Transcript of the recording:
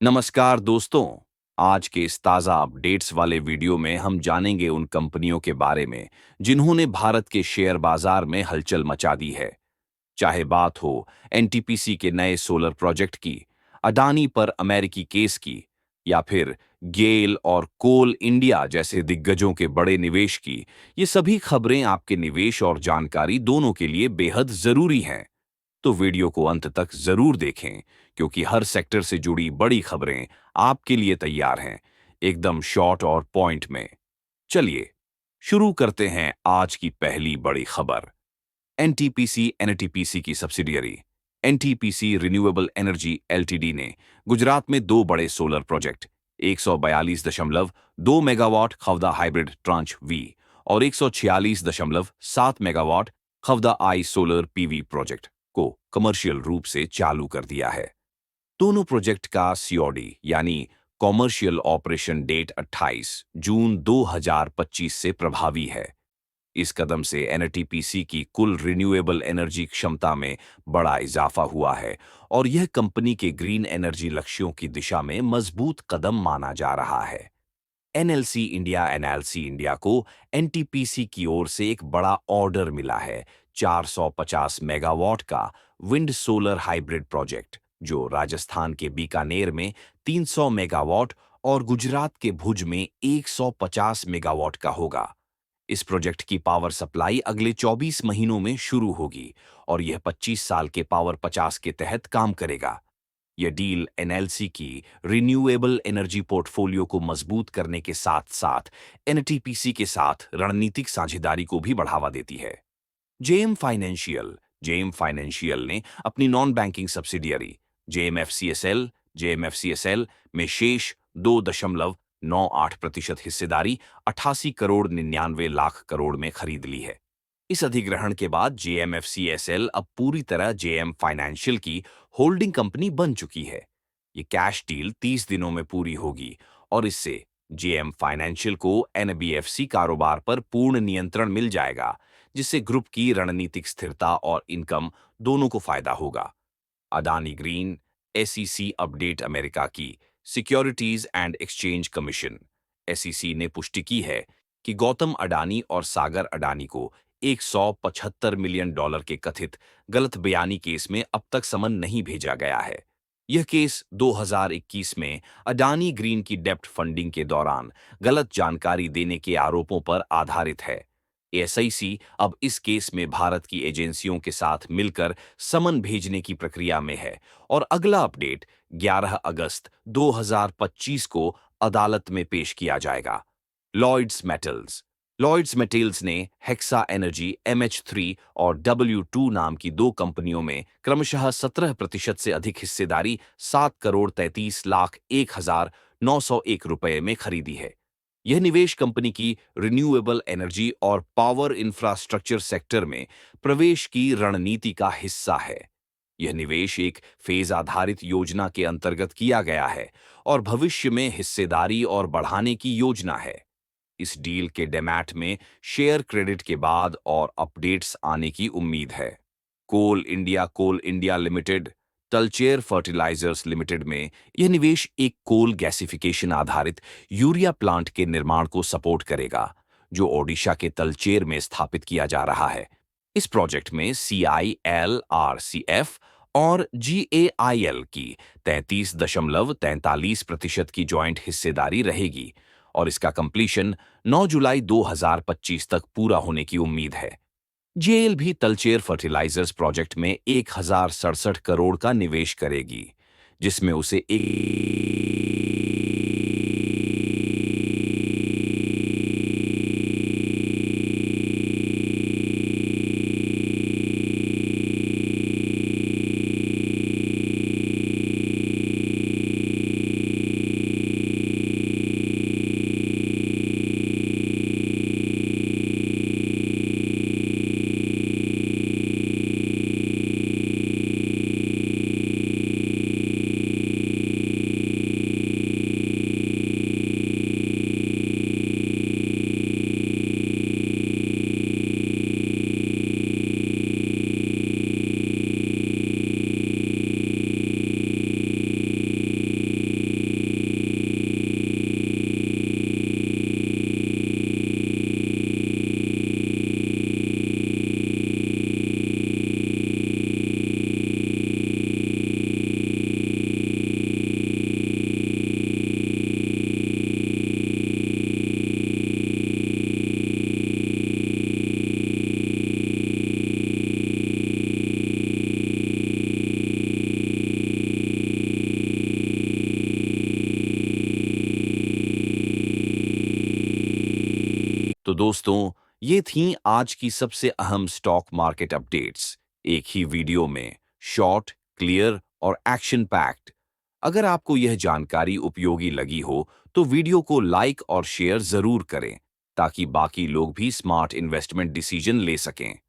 नमस्कार दोस्तों। आज के इस ताज़ा अपडेट्स वाले वीडियो में हम जानेंगे उन कंपनियों के बारे में जिन्होंने भारत के शेयर बाजार में हलचल मचा दी है। चाहे बात हो एनटीपीसी के नए सोलर प्रोजेक्ट की, अडानी पर अमेरिकी केस की, या फिर गेल और कोल इंडिया जैसे दिग्गजों के बड़े निवेश की, ये सभी खबरें आपके निवेश और जानकारी दोनों के लिए बेहद जरूरी हैं। तो वीडियो को अंत तक जरूर देखें, क्योंकि हर सेक्टर से जुड़ी बड़ी खबरें आपके लिए तैयार हैं, एकदम शॉर्ट और पॉइंट में। चलिए शुरू करते हैं आज की पहली बड़ी खबर। एनटीपीसी एनटीपीसी की subsidiary NTPC renewable energy LTD ने गुजरात में दो बड़े solar project 142.2 megawatt Khavda hybrid tranche V और 146.7 megawatt Khavda I solar PV project को कमर्शियल रूप से चालू कर दिया है। दोनों प्रोजेक्ट का सीओडी यानी कॉमर्शियल ऑपरेशन डेट 28 जून 2025 से प्रभावी है। इस कदम से एनटीपीसी की कुल रिन्यूएबल एनर्जी क्षमता में बड़ा इजाफा हुआ है और यह कंपनी के ग्रीन एनर्जी लक्ष्यों की दिशा में मजबूत कदम माना जा रहा है। एनएलसी इंडिया को एनटीपीसी की ओर से एक बड़ा ऑर्डर मिला है, 450 मेगावाट का विंड सोलर हाइब्रिड प्रोजेक्ट, जो राजस्थान के बीकानेर में 300 मेगावाट और गुजरात के भुज में 150 मेगावाट का होगा। इस प्रोजेक्ट की पावर सप्लाई अगले 24 महीनों में शुरू होगी और यह 25 साल के पावर 50 के तहत काम करेगा। यह डील एनएलसी की रिन्यूएबल एनर्जी पोर्टफोलियो को मजबूत करने के साथ साथ एनटीपीसी के साथ रणनीतिक साझेदारी को भी बढ़ावा देती है। जेएम फाइनेंशियल ने अपनी नॉन बैंकिंग सब्सिडियरी जेएमएफसीएसएल में शेष 2.98% हिस्सेदारी 88 करोड़ 99 लाख करोड़ में खरीद ली है। इस अधिग्रहण के बाद जेएमएफसीएसएल अब पूरी तरह जेएम फाइनेंशियल की होल्डिंग कंपनी बन चुकी है। ये कैश डील 30 दिनों में पूरी होगी और इससे जेएम फाइनेंशियल को एनबीएफसी कारोबार पर पूर्ण नियंत्रण मिल जाएगा, जिससे ग्रुप की रणनीतिक स्थिरता और इनकम दोनों को फायदा होगा। Adani green SEC update America की securities and exchange commission SEC ने पुष्टि की है कि गौतम अडानी और सागर अडानी को $175 मिलियन के कथित गलत बयानी केस में अब तक समन नहीं भेजा गया है। यह केस 2021 में अडानी ग्रीन की डेब्ट फंडिंग के दौरान गलत जानकारी देने के आरोपों पर आधारित है। एसआईसी अब इस केस में भारत की एजेंसियों के साथ मिलकर समन भेजने की प्रक्रिया में है और अगला अपडेट 11 अगस्त 2025 को अदालत में पेश किया जाएगा। लॉयड्स मेटल्स ने हेक्सा एनर्जी MH3 और W2 नाम की दो कंपनियों में क्रमशः 17% से अधिक हिस्सेदारी 7 करोड़ 33 लाख 1,901 रुपए में खरीदी है। यह निवेश कंपनी की रिन्यूएबल एनर्जी और पावर इंफ्रास्ट्रक्चर सेक्टर में प्रवेश की रणनीति का हिस्सा है। यह निवेश एक फेज आधारित योजना के अंतर्गत किया गया है और भविष्य में हिस्सेदारी और बढ़ाने की योजना है। इस डील के डेमैट में शेयर क्रेडिट के बाद और अपडेट्स आने की उम्मीद है। कोल इंडिया लिमिटेड, तलचेर फर्टिलाइजर्स लिमिटेड में यह निवेश एक कोल गैसिफिकेशन आधारित यूरिया प्लांट के निर्माण को सपोर्ट करेगा, जो ओडिशा के तलचेर में स्थापित किया जा रहा है। इस प्रोजेक्ट में CIL, RCF और GAIL की 33.43% की ज्वाइंट हिस्सेदारी रहेगी और इसका कंप्लीशन 9 जुलाई 2025 तक पूरा होने की उम्मीद है। जेएल भी तलचेर फर्टिलाइजर्स प्रोजेक्ट में 1067 करोड़ का निवेश करेगी, जिसमें उसे दोस्तों, ये थीं आज की सबसे अहम स्टॉक मार्केट अपडेट्स, एक ही वीडियो में, शॉर्ट, क्लियर और एक्शन पैक्ड। अगर आपको यह जानकारी उपयोगी लगी हो, तो वीडियो को लाइक और शेयर जरूर करें, ताकि बाकी लोग भी स्मार्ट इन्वेस्टमेंट डिसीजन ले सकें।